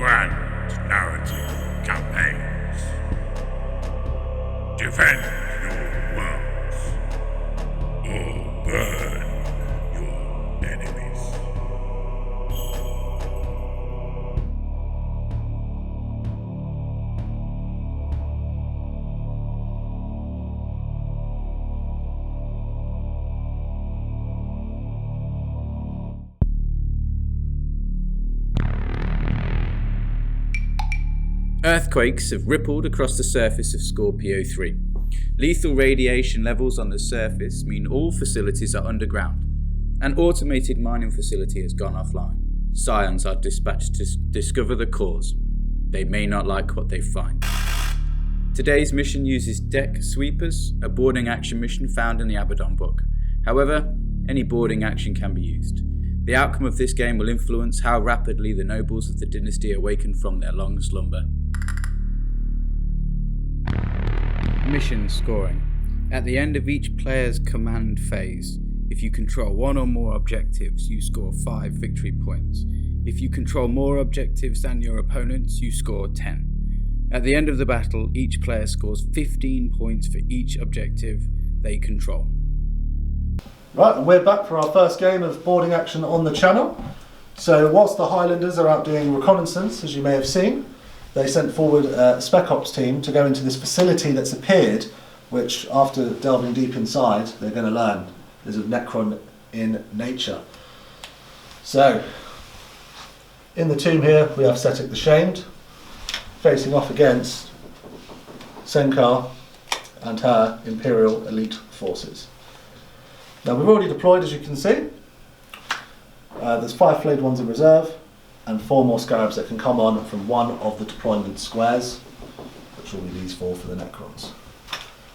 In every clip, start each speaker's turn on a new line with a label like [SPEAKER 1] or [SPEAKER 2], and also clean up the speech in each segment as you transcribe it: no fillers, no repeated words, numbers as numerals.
[SPEAKER 1] grand narrative campaigns. Defend your worlds, or burn your enemies.
[SPEAKER 2] Earthquakes have rippled across the surface of Scorpio 3. Lethal radiation levels on the surface mean all facilities are underground. An automated mining facility has gone offline. Scions are dispatched to discover the cause. They may not like what they find. Today's mission uses deck sweepers, a boarding action mission found in the Abaddon book. However, any boarding action can be used. The outcome of this game will influence how rapidly the nobles of the dynasty awaken from their long slumber. Mission scoring. At the end of each player's command phase, if you control one or more objectives, you score 5 victory points. If you control more objectives than your opponents, you score 10. At the end of the battle, each player scores 15 points for each objective they control.
[SPEAKER 3] Right, and we're back for our first game of boarding action on the channel. So whilst the Highlanders are out doing reconnaissance, as you may have seen, they sent forward a Spec Ops team to go into this facility that's appeared, which after delving deep inside, they're going to learn is a Necron in nature. So, in the tomb here, we have Setic the Shamed, facing off against Senkar and her Imperial elite forces. Now we've already deployed, as you can see. There's 5 flayed ones in reserve and 4 more scarabs that can come on from one of the deployment squares, which will be these 4 for the Necrons.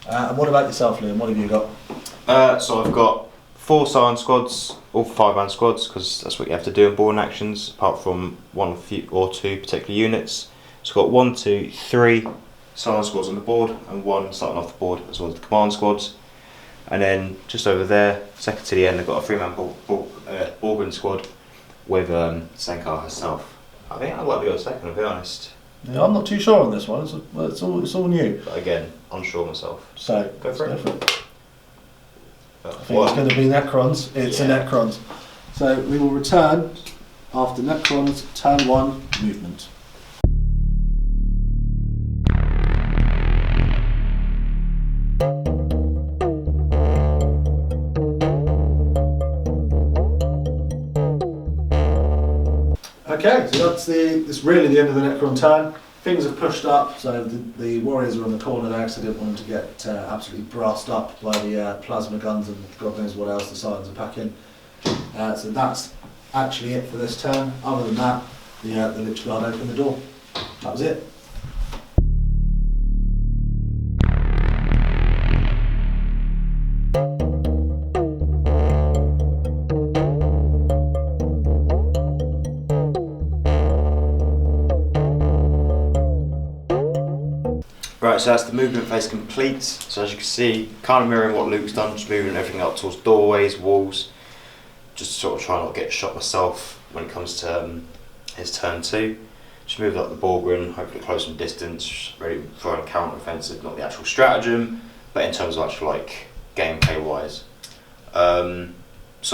[SPEAKER 3] And what about yourself, Liam? What have you got?
[SPEAKER 4] So I've got 4 Scion squads, all 5-man squads, because that's what you have to do in boarding actions, apart from 1 or 2 particular units. So I've got 1, 2, 3 Scion squads on the board, and 1 starting off the board, as well as the command squads. And then just over there, second to the end, I've got a 3-man Borgren squad with Senkar herself. I think I'd like to go second, to be honest.
[SPEAKER 3] Yeah, I'm not too sure on this one. It's all new.
[SPEAKER 4] But again, unsure myself.
[SPEAKER 3] So
[SPEAKER 4] go for it.
[SPEAKER 3] I think it's going to be Necrons. It's a Necrons. So we will return after Necrons turn 1 movement. Okay, so that's really the end of the Necron turn. Things have pushed up, so the warriors are on the corner there because I didn't want them to get absolutely brassed up by the plasma guns and God knows what else the Scions are packing. So that's actually it for this turn. Other than that, the Lich Guard opened the door. That was it.
[SPEAKER 4] Right, so that's the movement phase complete. So as you can see, kind of mirroring what Luke's done, just moving everything up towards doorways, walls, just sort of trying not to get shot myself when it comes to his turn 2. Just moved up the Borgren, hopefully close some distance, ready for a counter-offensive, not the actual stratagem, but in terms of actual like gameplay wise. So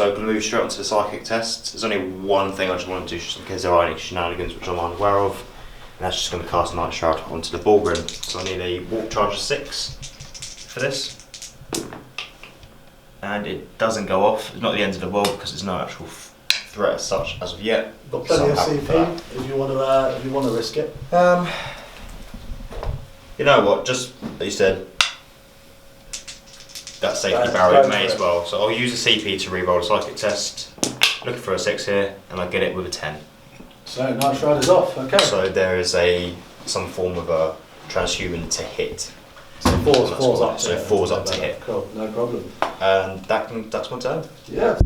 [SPEAKER 4] I'm going to move straight onto the psychic test. There's only one thing I just want to do just in case there are any shenanigans which I'm unaware of. And that's just going to cast Night Shroud onto the Borgren. So I need a walk charge of 6 for this. And it doesn't go off. It's not the end of the world because there's no actual threat as such as of yet.
[SPEAKER 3] Got plenty of CP if you want to risk it.
[SPEAKER 4] You know what? Just as you said, that safety barrier may as well. So I'll use a CP to re-roll a psychic test. Looking for a 6 here, and I get it with a 10.
[SPEAKER 3] So Night Shroud is off. Okay.
[SPEAKER 4] So there is some form of a transhuman to hit.
[SPEAKER 3] So 4's up.
[SPEAKER 4] So 4's up to hit.
[SPEAKER 3] Cool, no problem.
[SPEAKER 4] And that's my turn.
[SPEAKER 3] Yeah.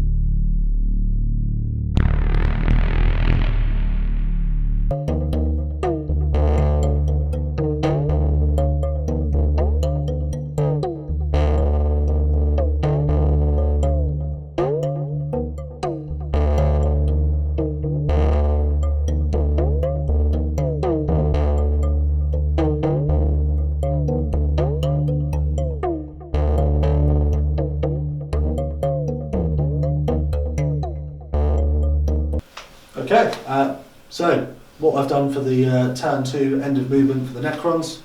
[SPEAKER 3] Okay, so what I've done for the turn 2 end of movement for the Necrons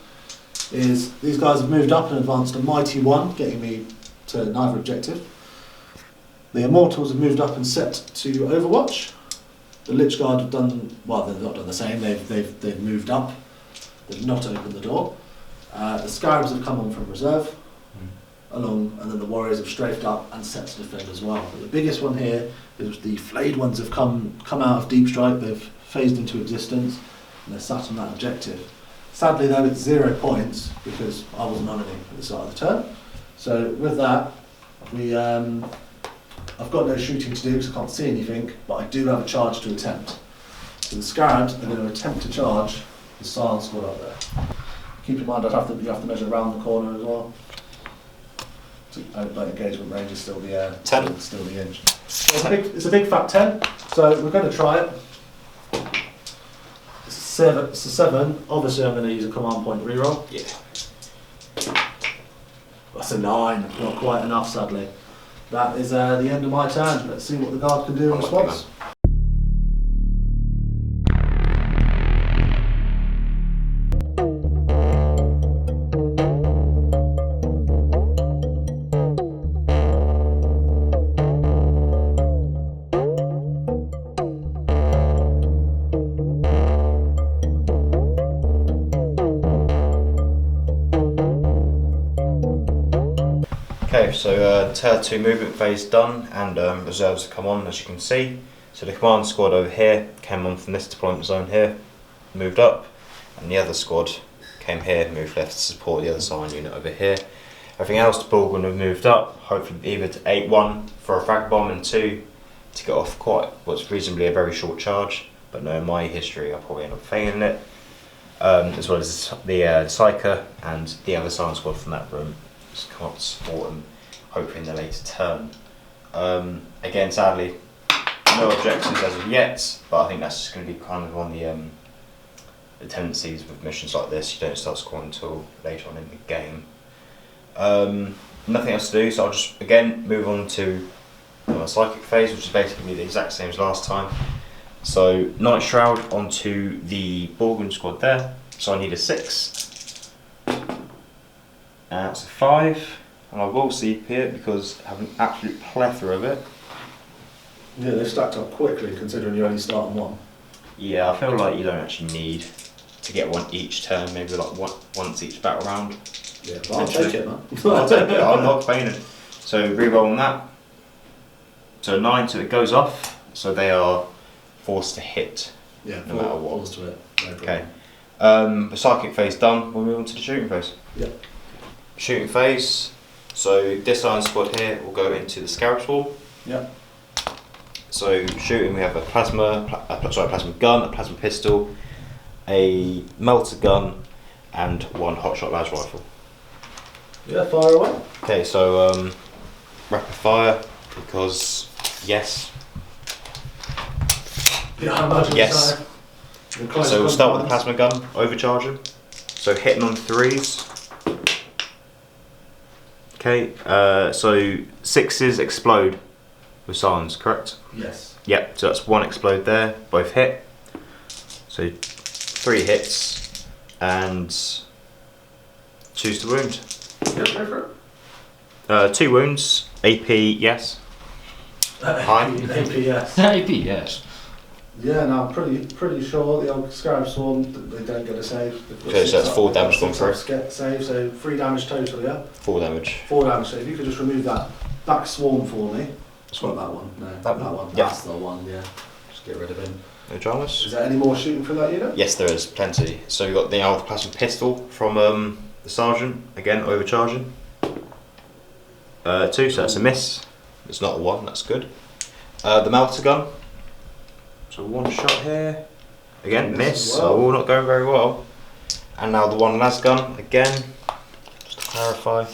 [SPEAKER 3] is these guys have moved up and advanced a mighty 1, getting me to neither objective. The Immortals have moved up and set to Overwatch. The Lich Guard have done, well, they've not done the same, they've moved up, they've not opened the door. The Scarabs have come on from reserve, along, and then the Warriors have strafed up and set to defend as well. But the biggest one here is the Flayed ones have come out of Deep Strike, they've phased into existence, and they're sat on that objective. Sadly though, it's 0 points, because I wasn't on any at the start of the turn. So with that, I've got no shooting to do because I can't see anything, but I do have a charge to attempt. So the Scarabs are going to attempt to charge the Scions squad up there. Keep in mind you have to measure around the corner as well. Like engagement range is still the
[SPEAKER 4] 10.
[SPEAKER 3] Still the inch. So it's a big fat 10. So we're going to try it. It's a 7. Obviously, I'm going to use a command point reroll.
[SPEAKER 4] Yeah.
[SPEAKER 3] That's a 9. Not quite enough, sadly. That is the end of my turn. Let's see what the guard can do in response.
[SPEAKER 4] Okay, so turn 2 movement phase done, and reserves have come on, as you can see. So the command squad over here came on from this deployment zone here, moved up, and the other squad came here, moved left to support the other Scion unit over here. Everything else, the Borgman have moved up, hopefully either to 8-1 for a frag bomb, and 2 to get off quite what's reasonably a very short charge. But no, in my history, I'll probably end up failing it. As well as the Psyker and the other Scion squad from that room. Just come up to support them, hopefully in the later turn. Again, sadly, no objectives as of yet, but I think that's just going to be kind of on the tendencies with missions like this. You don't start scoring until later on in the game. Nothing else to do, so I'll just again move on to my psychic phase, which is basically the exact same as last time. So Night Shroud onto the Borgman squad there. So I need a 6. That's a 5, and I will CP it because I have an absolute plethora of it.
[SPEAKER 3] Yeah, they've stacked up quickly considering you only start on 1.
[SPEAKER 4] Yeah, I feel like you don't actually need to get one each turn, maybe like once each battle round.
[SPEAKER 3] Yeah, but I'll take it, man.
[SPEAKER 4] I'll take it, I'm not playing it. So reroll on that. So 9, so it goes off, so they are forced to hit
[SPEAKER 3] Yeah,
[SPEAKER 4] no matter what.
[SPEAKER 3] Forced to it. No problem.
[SPEAKER 4] Okay. The psychic phase done, we'll move on to the shooting phase.
[SPEAKER 3] Yep.
[SPEAKER 4] Shooting phase, so this Iron squad here will go into the Scarab Swarm.
[SPEAKER 3] Yep.
[SPEAKER 4] So shooting, we have a plasma gun, a plasma pistol, a melter gun, and 1 hotshot las rifle.
[SPEAKER 3] Yeah, fire away.
[SPEAKER 4] Okay, so rapid fire, because yes.
[SPEAKER 3] Yeah, I imagine
[SPEAKER 4] Yes. So we'll start with the
[SPEAKER 3] plasma.
[SPEAKER 4] plasma gun, overcharging. So hitting on 3s. Okay, so 6s explode with Scions, correct?
[SPEAKER 3] Yes.
[SPEAKER 4] Yep, so that's 1 explode there, both hit. So 3 hits, and choose the wound.
[SPEAKER 3] Yep, go for it.
[SPEAKER 4] 2 wounds, AP, yes. High.
[SPEAKER 3] APS.
[SPEAKER 5] AP, yes.
[SPEAKER 3] Yeah, no, I'm pretty sure the old Scarab Swarm, they don't get a save.
[SPEAKER 4] Okay, so that's 4 damage gone through.
[SPEAKER 3] Save, so 3 damage total, yeah?
[SPEAKER 4] 4 damage.
[SPEAKER 3] 4 damage, so if you could just remove that back swarm for me. It's not that one, no.
[SPEAKER 4] That
[SPEAKER 3] one.
[SPEAKER 4] Yeah.
[SPEAKER 3] That's the one, yeah. Just get rid of him.
[SPEAKER 4] No dramas?
[SPEAKER 3] Is there any more shooting from that unit?
[SPEAKER 4] Yes, there is, plenty. So we've got the old plasma pistol from the Sergeant, again, overcharging. 2, so that's a miss. It's not a 1, that's good. The melter gun. So 1 shot here. Again, miss, so all not going very well. And now the 1 las gun, again, just to clarify.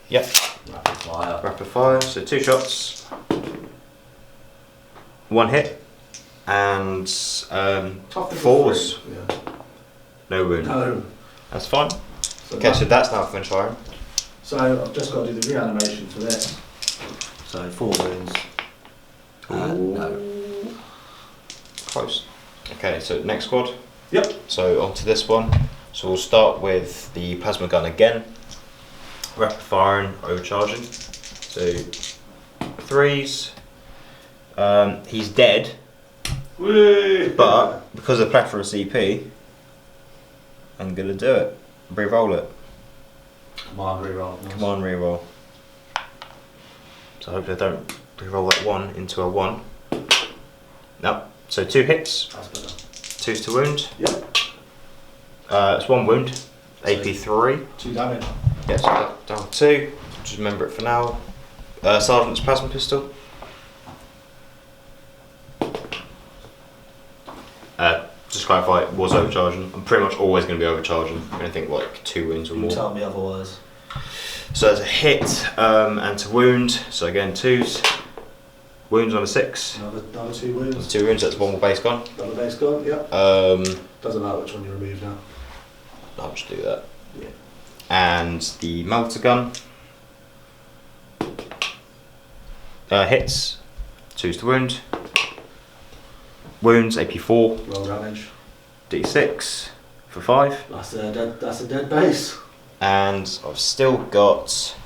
[SPEAKER 4] Yep.
[SPEAKER 3] Rapid fire.
[SPEAKER 4] Rapid fire, so 2 shots. 1 hit. And 4s.
[SPEAKER 3] Yeah.
[SPEAKER 4] No wound.
[SPEAKER 3] No.
[SPEAKER 4] That's fine.
[SPEAKER 3] So
[SPEAKER 4] Okay, so that's now finished firing.
[SPEAKER 3] So I've just got to do the reanimation for this. So 4 wounds. No.
[SPEAKER 4] Close. Okay, so next squad.
[SPEAKER 3] Yep.
[SPEAKER 4] So on to this one. So we'll start with the plasma gun again. Rapid firing, overcharging. So 3s. He's dead.
[SPEAKER 3] Whee!
[SPEAKER 4] But because of the plethora of CP, I'm gonna do it. Re-roll it.
[SPEAKER 3] Come on, reroll. Nice.
[SPEAKER 4] Come on, re-roll. So hopefully I don't re-roll that 1 into a 1. No. So 2 hits.
[SPEAKER 3] That's better.
[SPEAKER 4] 2s to wound.
[SPEAKER 3] Yep.
[SPEAKER 4] It's 1 wound. AP 3.
[SPEAKER 3] 2 damage.
[SPEAKER 4] Yes, down 2. Just remember it for now. Sergeant's plasma pistol. Just to clarify, it was overcharging. I'm pretty much always going to be overcharging. I'm going to think like 2 wounds or more.
[SPEAKER 3] Tell me otherwise.
[SPEAKER 4] So there's a hit and to wound. So again, 2s. Wounds on a 6.
[SPEAKER 3] Another 2 wounds.
[SPEAKER 4] 2 wounds, that's 1 more base gun.
[SPEAKER 3] Another base gun, yep. Doesn't matter which one you remove now.
[SPEAKER 4] I'll just do that.
[SPEAKER 3] Yeah.
[SPEAKER 4] And the melter gun. Hits. 2s to wound. Wounds, AP 4.
[SPEAKER 3] Roll damage.
[SPEAKER 4] D6 for 5.
[SPEAKER 3] That's a dead base.
[SPEAKER 4] And I've still got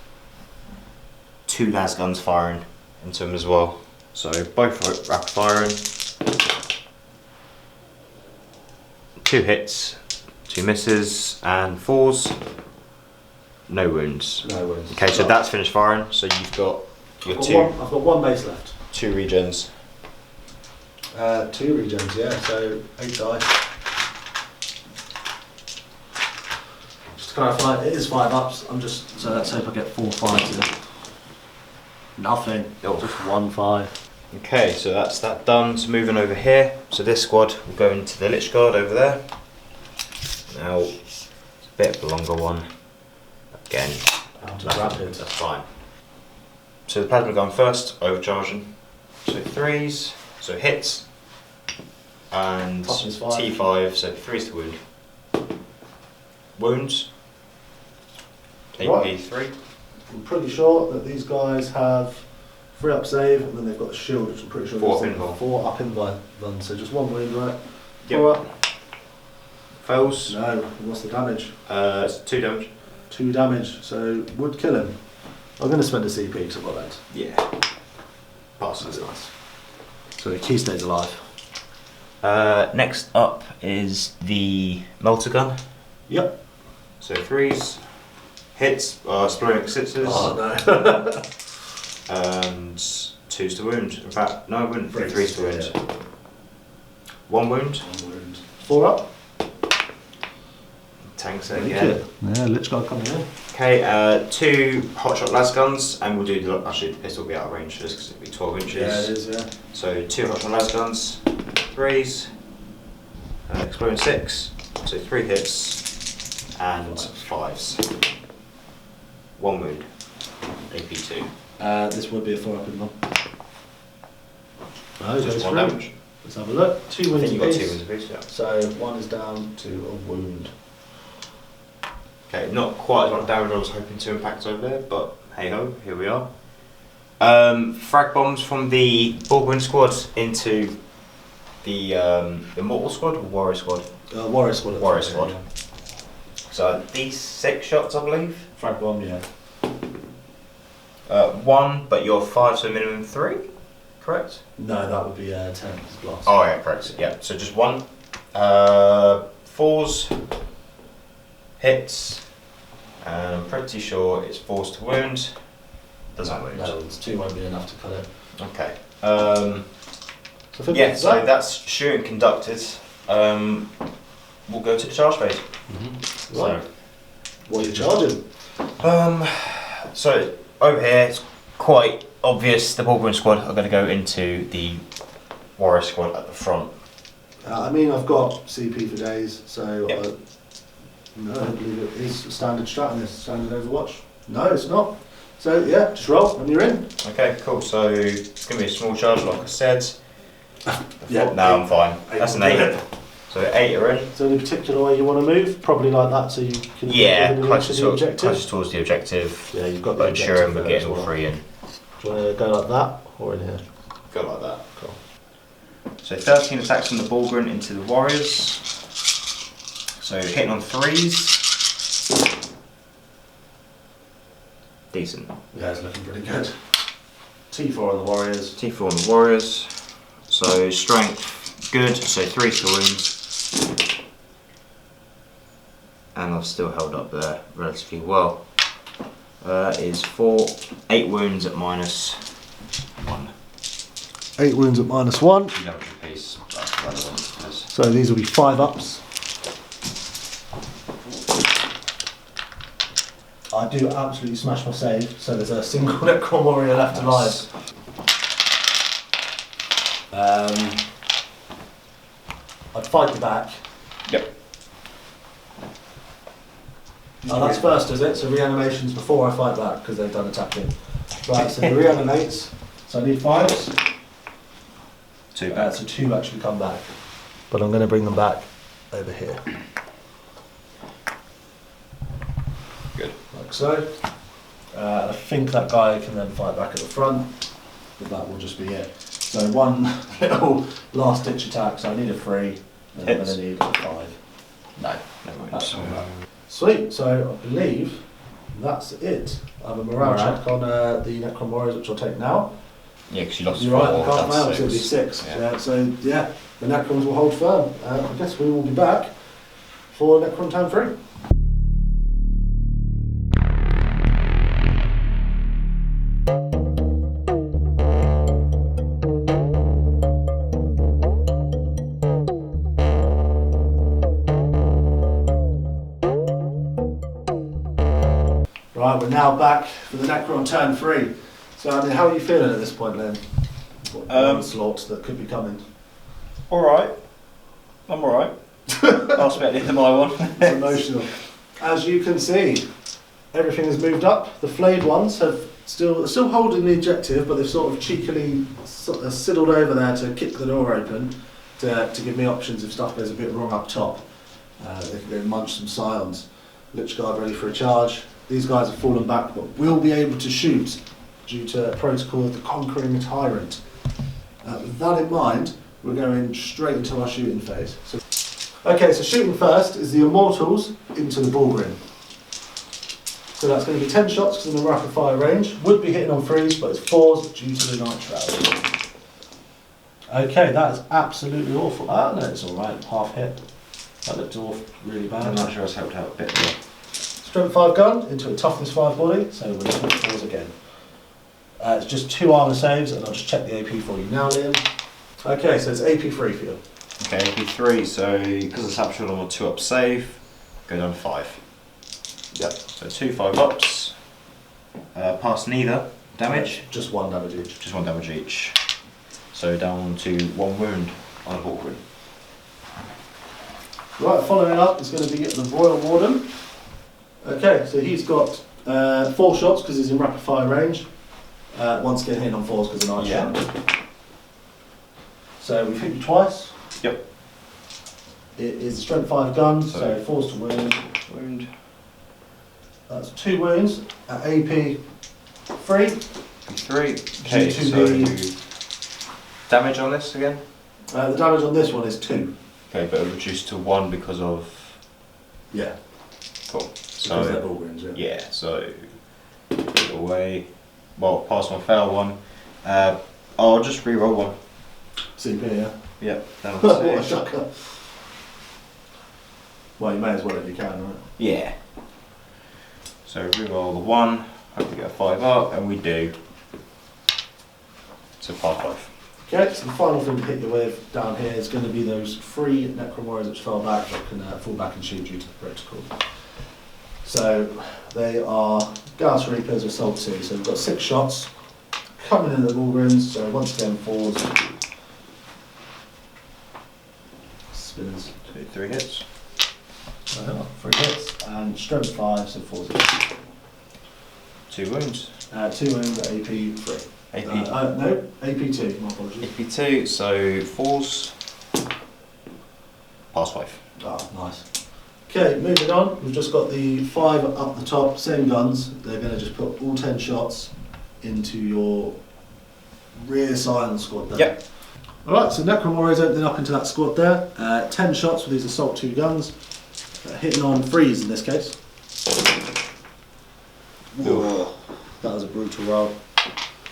[SPEAKER 4] 2 las guns firing into him as well. So both rapid firing. 2 hits, 2 misses, and 4s. No wounds.
[SPEAKER 3] No wounds.
[SPEAKER 4] Okay, so that's finished firing. So you've got your
[SPEAKER 3] I've got 1 base left.
[SPEAKER 4] 2 regens.
[SPEAKER 3] 2 regens, yeah, so 8 dice. Just to clarify, it is 5 ups. So let's hope I get 4 5s here. Nothing.
[SPEAKER 4] Oh.
[SPEAKER 3] Just 1 5.
[SPEAKER 4] Okay, so that's that done. So moving over here. So this squad will go into the Lich Guard over there. Now, it's a bit of a longer one. Again,
[SPEAKER 3] Rapid.
[SPEAKER 4] that's fine. So the plasma gun first, overcharging. So 3s, so hits. And
[SPEAKER 3] Toughness 5.
[SPEAKER 4] T5, so 3s to wound. Wounds.
[SPEAKER 3] Right.
[SPEAKER 4] AP3.
[SPEAKER 3] I'm pretty sure that these guys have 3 up save, and then they've got a shield, which I'm pretty sure
[SPEAKER 4] 4 up
[SPEAKER 3] there's
[SPEAKER 4] invuln.
[SPEAKER 3] 4 up invuln, so just 1 wound, right?
[SPEAKER 4] Yep.
[SPEAKER 3] 4 up.
[SPEAKER 4] Fails.
[SPEAKER 3] No, what's the damage?
[SPEAKER 4] It's 2 damage.
[SPEAKER 3] 2 damage, so would kill him. I'm going to spend a CP because I've got that.
[SPEAKER 4] Yeah.
[SPEAKER 3] That's nice. So the key stays alive.
[SPEAKER 4] Next up is the melter gun.
[SPEAKER 3] Yep.
[SPEAKER 4] So 3s, hits, exploding 6s,
[SPEAKER 3] Oh no.
[SPEAKER 4] and 2s to wound. In fact, no wound,
[SPEAKER 3] 3s,
[SPEAKER 4] 3s to wound.
[SPEAKER 3] yeah.
[SPEAKER 4] 1 wound.
[SPEAKER 3] 1 wound. 4 up.
[SPEAKER 4] Tanks
[SPEAKER 3] Thank
[SPEAKER 4] again.
[SPEAKER 3] you. Yeah, Lich Guard coming in.
[SPEAKER 4] Okay, 2 hotshot las guns, and we'll do the. Actually, this will be out of range just because it'll be 12 inches.
[SPEAKER 3] Yeah, it is, yeah.
[SPEAKER 4] So 2 hotshot las guns, 3s, exploding 6, so 3 hits, and 5s. 1 wound, AP2.
[SPEAKER 3] This would be a 4 up in one. No,
[SPEAKER 4] Just
[SPEAKER 3] goes
[SPEAKER 4] 1
[SPEAKER 3] through.
[SPEAKER 4] damage.
[SPEAKER 3] Let's have a look. 2
[SPEAKER 4] I
[SPEAKER 3] wounds
[SPEAKER 4] think you got 2
[SPEAKER 3] apiece.
[SPEAKER 4] wounds apiece, yeah.
[SPEAKER 3] So 1 is down to a wound.
[SPEAKER 4] Okay, not quite as much damage I was hoping to impact over there, but hey ho, here we are. Frag bombs from the Borgwin squad into the Mortal squad or Warrior squad?
[SPEAKER 3] Warrior squad.
[SPEAKER 4] Warrior squad. So these 6 shots, I believe.
[SPEAKER 3] Frag bomb, yeah.
[SPEAKER 4] 1, but you're 5, so minimum 3, correct?
[SPEAKER 3] No, that would be 10 blast.
[SPEAKER 4] Oh yeah, correct. Yeah, so just 1. 4s, hits, and I'm pretty sure it's 4s to wound. Doesn't wound.
[SPEAKER 3] No, 2 won't be enough to cut it.
[SPEAKER 4] Okay.
[SPEAKER 3] So
[SPEAKER 4] Yeah, so that's shooting conducted. We'll go to the charge phase.
[SPEAKER 3] Right. What are you charging?
[SPEAKER 4] So over here, it's quite obvious the Borgwin squad are going to go into the Warrior squad at the front.
[SPEAKER 3] I mean, I've got CP for days, so
[SPEAKER 4] Yep.
[SPEAKER 3] no, I don't believe it is a standard strat in this, standard Overwatch. No, it's not. So yeah, just roll when you're in.
[SPEAKER 4] Okay, cool. So it's going to be a small charge, like I said.
[SPEAKER 3] Yeah.
[SPEAKER 4] No, I'm fine. That's an 8. So 8 are in.
[SPEAKER 3] Is there any particular way you want to move? Probably like that, so you can
[SPEAKER 4] Yeah,
[SPEAKER 3] get
[SPEAKER 4] closest
[SPEAKER 3] the objective.
[SPEAKER 4] towards the objective.
[SPEAKER 3] Yeah, you've got the
[SPEAKER 4] But
[SPEAKER 3] objective
[SPEAKER 4] ensuring we're
[SPEAKER 3] there
[SPEAKER 4] getting
[SPEAKER 3] as
[SPEAKER 4] all
[SPEAKER 3] well.
[SPEAKER 4] 3 in.
[SPEAKER 3] Do you want to go like that or in here?
[SPEAKER 4] Go like that.
[SPEAKER 3] Cool.
[SPEAKER 4] So 13 attacks from the Borgren into the Warriors. So hitting on 3s. Decent.
[SPEAKER 3] Yeah, it's looking pretty good. T4 on the Warriors.
[SPEAKER 4] T4 on the Warriors. So strength, good. So 3 skill wounds. And I've still held up there relatively well. Is 8 wounds at -1.
[SPEAKER 3] 8 wounds at -1.
[SPEAKER 4] Damage piece.
[SPEAKER 3] So these will be 5 ups. I do absolutely smash my save, so there's a single Necron warrior left alive. I'd fight you back.
[SPEAKER 4] Yep.
[SPEAKER 3] Oh, that's first, is it? So reanimations before I fight back, because they've done attacking. Right, so he reanimates. So I need 5s.
[SPEAKER 4] 2 back.
[SPEAKER 3] So 2 actually come back. But I'm going to bring them back over here.
[SPEAKER 4] Good.
[SPEAKER 3] Like so. I think that guy can then fight back at the front, but that will just be it. So 1 little last ditch attack, so I need a 3, and I'm going to need a 5.
[SPEAKER 4] No, wounds.
[SPEAKER 3] Sweet, so I believe that's it. I have a morale check on the Necron Warriors, which I'll take now.
[SPEAKER 4] Yeah, because you lost
[SPEAKER 3] You're
[SPEAKER 4] 4.
[SPEAKER 3] right, I can't fail, so it'll be
[SPEAKER 4] 6.
[SPEAKER 3] 6.
[SPEAKER 4] Yeah.
[SPEAKER 3] Yeah, so yeah, the Necrons will hold firm. I guess we will be back for Necron Turn 3. Right, we're now back for the Necron Turn 3. So, I mean, how are you feeling at this point, Len? What onslaught that could be coming?
[SPEAKER 4] Alright. I'm alright. Ask me at the end of my one.
[SPEAKER 3] It's emotional. As you can see, everything has moved up. The flayed ones have still holding the objective, but they've sort of cheekily sidled over there to kick the door open to give me options if stuff goes a bit wrong up top. They can go munch some scions. Lich Guard ready for a charge. These guys have fallen back, but will be able to shoot due to protocol of the Conquering Tyrant. With that in mind, we're going straight into our shooting phase. Okay, so shooting first is the Immortals into the Borgren. So that's going to be 10 shots because in the rapid fire range. Would be hitting on 3s, but it's 4s due to the Night Shroud. Okay, that is absolutely awful. No, it's alright, half hit. That looked really bad.
[SPEAKER 4] I'm not sure it's helped out a bit more.
[SPEAKER 3] Strength 5 gun into a toughness 5 body, so we're looking at 4s again. It's just 2 armour saves, and I'll just check the AP for you now, Liam. Okay, so it's AP 3 for you.
[SPEAKER 4] Okay, AP 3, so because it's captured on a 2-up save, go down to 5.
[SPEAKER 3] Yep.
[SPEAKER 4] So 2 5-ups. Pass neither damage.
[SPEAKER 3] Just 1 damage each.
[SPEAKER 4] Just 1 damage each. So down to 1 wound on a Borgren.
[SPEAKER 3] Right, following up is going to be the Royal Warden. Okay, so he's got 4 shots because he's in rapid fire range. Once again hitting on 4s because of Night Shroud. So we've hit you twice.
[SPEAKER 4] Yep.
[SPEAKER 3] It is a strength 5 gun, so 4s to wound.
[SPEAKER 4] Wound.
[SPEAKER 3] That's 2 wounds at AP 3.
[SPEAKER 4] 3. Okay, so damage on this again?
[SPEAKER 3] The damage on this one is 2.
[SPEAKER 4] Okay, but it reduced to 1 because of...
[SPEAKER 3] Yeah.
[SPEAKER 4] Cool.
[SPEAKER 3] Because they're Borgrens, yeah.
[SPEAKER 4] Yeah, so put it away. Well, pass my fail one. I'll just re-roll 1.
[SPEAKER 3] CP, yeah.
[SPEAKER 4] Yep. Down
[SPEAKER 3] What
[SPEAKER 4] to
[SPEAKER 3] a
[SPEAKER 4] 6.
[SPEAKER 3] shocker. Well, you may as well if you can, right?
[SPEAKER 4] Yeah. So re-roll the 1. Hope we get a 5 up, and we do. So pass 5.
[SPEAKER 3] Okay, so the final thing to hit you with down here is going to be those 3 Necron Warriors which fell back that can fall back and shoot due to the protocol. So they are Gauss Reapers Assault 2. So we've got 6 shots coming in at the Borgrens. So once again, 4s. Spinners.
[SPEAKER 4] 2, 3 hits.
[SPEAKER 3] 3 hits and strength 5, so 4s.
[SPEAKER 4] 2 wounds.
[SPEAKER 3] 2 wounds at AP 3.
[SPEAKER 4] AP.
[SPEAKER 3] No, AP 2, my apologies.
[SPEAKER 4] AP 2, so 4s. Pass 5.
[SPEAKER 3] Ah, nice. Okay, moving on, we've just got the 5 up the top, same guns. They're going to just put all 10 shots into your rear silent squad there.
[SPEAKER 4] Yep.
[SPEAKER 3] Alright, so Necron Warriors opening up into that squad there. 10 shots with these Assault 2 guns. Hitting on freeze in this case. Whoa, that was a brutal roll.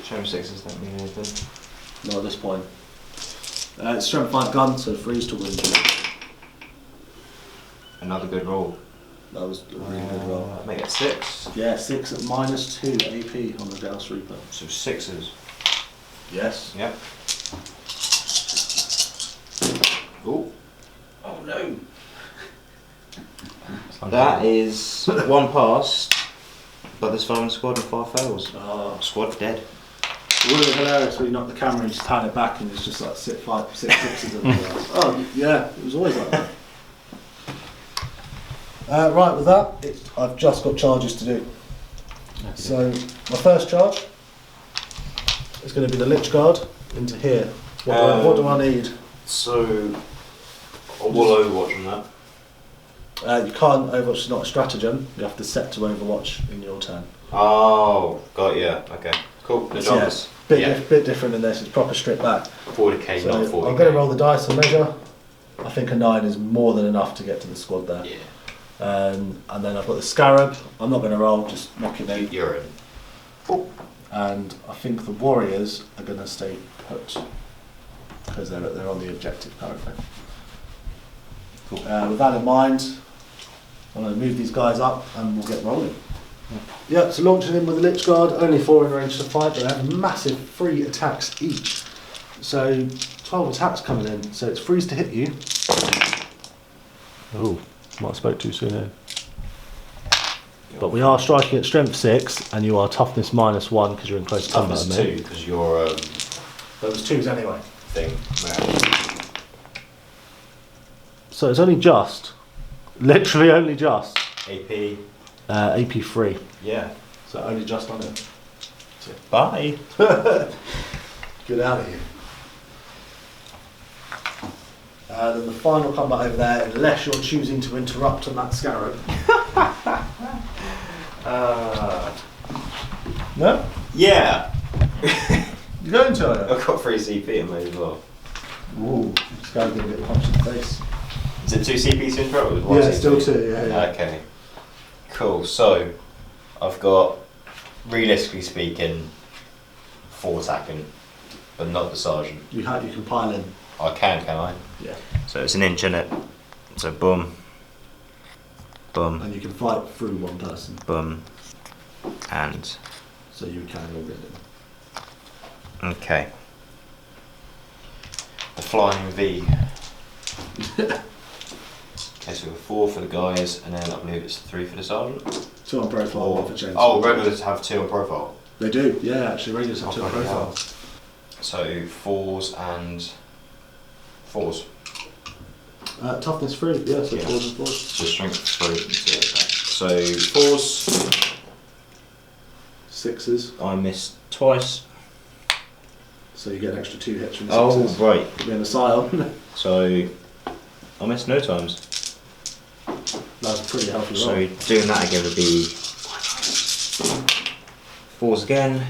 [SPEAKER 4] Show 6s don't mean anything.
[SPEAKER 3] Not at this point. It's strength 5 gun, so freeze to win.
[SPEAKER 4] Another good roll.
[SPEAKER 3] That was a really good roll.
[SPEAKER 4] Make it 6.
[SPEAKER 3] Yeah, 6 at -2 AP on the Gauss Reaper.
[SPEAKER 4] So 6s.
[SPEAKER 3] Yes.
[SPEAKER 4] Yep. Oh.
[SPEAKER 3] Oh no!
[SPEAKER 4] That is 1 pass, but there's 5 in the squad and 5 fails.
[SPEAKER 3] Oh.
[SPEAKER 4] Squad dead.
[SPEAKER 3] It would have been hilarious when you knock the camera and just pan it back and it's just like 6 sixes and oh yeah, it was always like that. Right, with that, I've just got charges to do. So my first charge is going to be the Lich Guard into here. What do I need?
[SPEAKER 4] So, I will overwatch on that.
[SPEAKER 3] You can't Overwatch, it's not a stratagem. You have to set to Overwatch in your turn.
[SPEAKER 4] Oh, got ya. Okay, cool. No dramas.
[SPEAKER 3] Bit different in this. It's proper stripped back.
[SPEAKER 4] 40k,
[SPEAKER 3] So
[SPEAKER 4] not
[SPEAKER 3] I'm
[SPEAKER 4] 40k.
[SPEAKER 3] going to roll the dice and measure. I think a 9 is more than enough to get to the squad there.
[SPEAKER 4] Yeah.
[SPEAKER 3] And then I've got the Scarab. I'm not going to roll, just knock it in.
[SPEAKER 4] You're in.
[SPEAKER 3] And I think the Warriors are going to stay put because they're on the objective currently.
[SPEAKER 4] Cool.
[SPEAKER 3] With that in mind, I'm going to move these guys up and we'll get rolling. Yeah, so launching in with the Lich Guard, only 4 in range to fight, but they have massive 3 attacks each. So 12 attacks coming in, so it's freeze to hit you. Oh, might have spoke too soon here. But we are striking at strength 6 and you are toughness -1 because you're in close combat
[SPEAKER 4] Toughness
[SPEAKER 3] with me.
[SPEAKER 4] 2, because you're
[SPEAKER 3] There was 2s anyway.
[SPEAKER 4] thing.
[SPEAKER 3] So it's only just, literally only just,
[SPEAKER 4] AP.
[SPEAKER 3] AP 3.
[SPEAKER 4] Yeah.
[SPEAKER 3] So only just on it.
[SPEAKER 4] Bye.
[SPEAKER 3] Get out of here. Then the final combat over there, unless you're choosing to interrupt on that Scarab. No?
[SPEAKER 4] Yeah.
[SPEAKER 3] You're going to it?
[SPEAKER 4] I've got 3 CP in me as well.
[SPEAKER 3] Ooh, Scarab getting a bit punched in the face.
[SPEAKER 4] Is it 2 CP to interrupt with 1
[SPEAKER 3] Yeah,
[SPEAKER 4] CP?
[SPEAKER 3] still 2, yeah.
[SPEAKER 4] Okay. Cool, so I've got, realistically speaking, 4 attacking, but not the sergeant.
[SPEAKER 3] You can pile in.
[SPEAKER 4] I can I?
[SPEAKER 3] Yeah.
[SPEAKER 4] So it's an inch in it. So boom, boom,
[SPEAKER 3] And you can fight through one person.
[SPEAKER 4] boom, and
[SPEAKER 3] So you can all get in.
[SPEAKER 4] okay. The flying V. Okay, so we've got 4 for the guys, and then I believe it's 3 for the sergeant.
[SPEAKER 3] 2 on profile, 1 for chainsaw.
[SPEAKER 4] Oh, regulars have 2 on profile.
[SPEAKER 3] They do, yeah, actually, regulars have 2 on
[SPEAKER 4] bloody hell.
[SPEAKER 3] profile.
[SPEAKER 4] So 4s and 4s.
[SPEAKER 3] Toughness 3, yeah, so
[SPEAKER 4] Yeah.
[SPEAKER 3] 4s and 4s.
[SPEAKER 4] So strength 3. So 4s,
[SPEAKER 3] 6s,
[SPEAKER 4] I missed twice.
[SPEAKER 3] so you get an extra 2 hits from the 6s.
[SPEAKER 4] Oh, right.
[SPEAKER 3] Being a scion.
[SPEAKER 4] So I missed no times.
[SPEAKER 3] That's a pretty healthy roll.
[SPEAKER 4] So doing that again would be 4s again.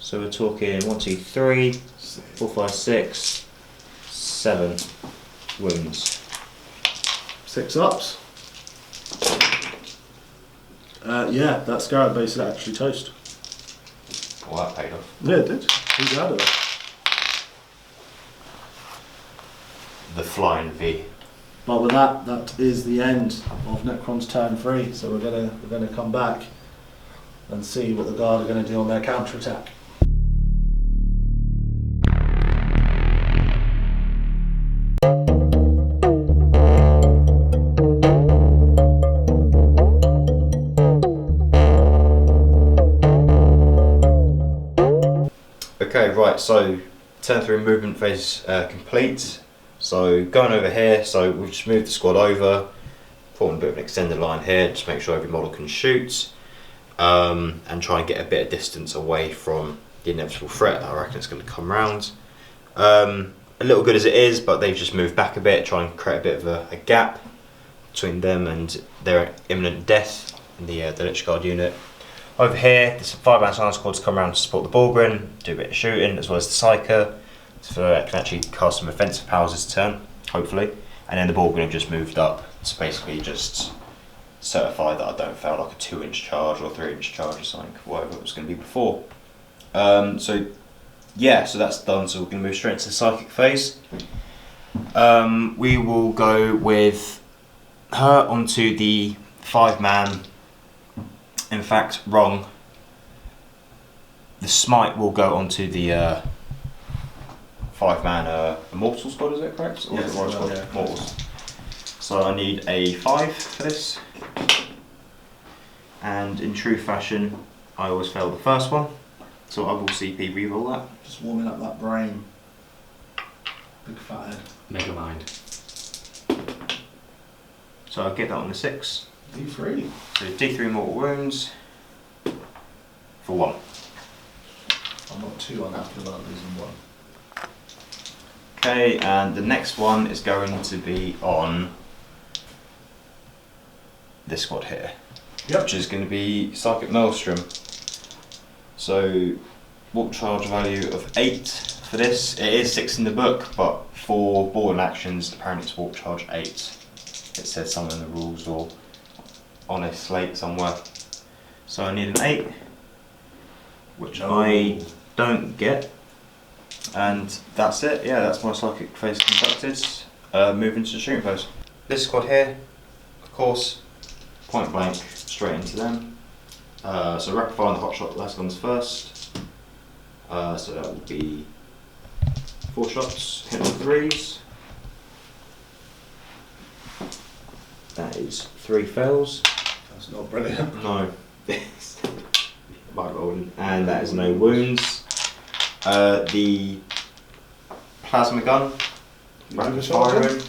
[SPEAKER 4] So we're talking 1, 2, 3, 4, 5, 6, 7 wounds.
[SPEAKER 3] 6 ups. Yeah, that Scarab base is actually toast.
[SPEAKER 4] Well, that paid off.
[SPEAKER 3] Yeah, it did. He's out of it.
[SPEAKER 4] The flying V.
[SPEAKER 3] But with that is the end of Necron's turn 3. So we're gonna come back and see what the Guard are gonna do on their counter attack.
[SPEAKER 4] Okay, right, so turn 3 movement phase complete. So going over here, so we've just moved the squad over, formed a bit of an extended line here, just make sure every model can shoot, and try and get a bit of distance away from the inevitable threat that I reckon is going to come round. A little good as it is, but they've just moved back a bit, try and create a bit of a gap between them and their imminent death in the Lich Guard unit. Over here, there's some 5-man silence squads come around to support the Bulgrin, do a bit of shooting, as well as the Psyker. So I can actually cast some offensive powers this turn, hopefully. And then the ball have just moved up to basically just certify that I don't fail like a 2-inch charge or 3-inch charge or something, whatever it was going to be before. So that's done. So we're going to move straight into the psychic phase. We will go with her onto the 5-man. In fact, wrong. The smite will go onto the 5-man immortal squad. Is that correct? Or
[SPEAKER 3] Yes,
[SPEAKER 4] is it Warrior squad?
[SPEAKER 3] yeah.
[SPEAKER 4] Mortals. So I need a 5 for this. And in true fashion, I always fail the first one. So I will CP reroll that.
[SPEAKER 3] Just warming up that brain. Big fat head.
[SPEAKER 5] Mega mind.
[SPEAKER 4] So I'll get that on the 6.
[SPEAKER 3] D3.
[SPEAKER 4] So D3 mortal wounds for 1.
[SPEAKER 3] I'm not too unhappy about losing 1.
[SPEAKER 4] Okay, and the next one is going to be on this squad here.
[SPEAKER 3] Yep.
[SPEAKER 4] Which is going to be Psychic Maelstrom. So, warp charge value of 8 for this. It is 6 in the book, but for boarding actions, apparently it's warp charge 8. It says somewhere in the rules or on a slate somewhere. So I need an 8, which I don't get. And that's it. Yeah, that's my psychic phase conducted. Moving to the shooting phase. This squad here, of course, point blank straight into them. So rapid fire on the hotshot last guns first. So that will be 4 shots, hit on 3s. That is 3 fails.
[SPEAKER 3] That's not brilliant.
[SPEAKER 4] No. And that is no wounds. The plasma gun. Rapid firing.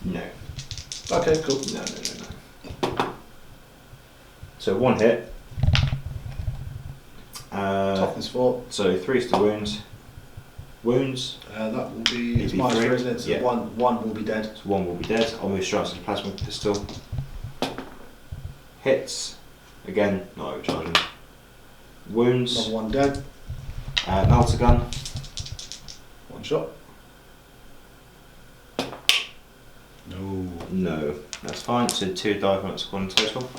[SPEAKER 4] No.
[SPEAKER 3] Okay, cool.
[SPEAKER 4] No. So 1 hit.
[SPEAKER 3] Toughness 4.
[SPEAKER 4] So 3 is the wounds. Wounds.
[SPEAKER 3] That will be. It's
[SPEAKER 4] Maybe
[SPEAKER 3] minus
[SPEAKER 4] 3,
[SPEAKER 3] 3, isn't it? So
[SPEAKER 4] yeah.
[SPEAKER 3] one will be dead.
[SPEAKER 4] So 1 will be dead. I'll move straight to the plasma pistol. Hits. Again, not overcharging. Wounds.
[SPEAKER 3] Another 1 dead.
[SPEAKER 4] Melter gun.
[SPEAKER 3] 1 shot.
[SPEAKER 4] No, that's fine. So 2 dive on squad in total.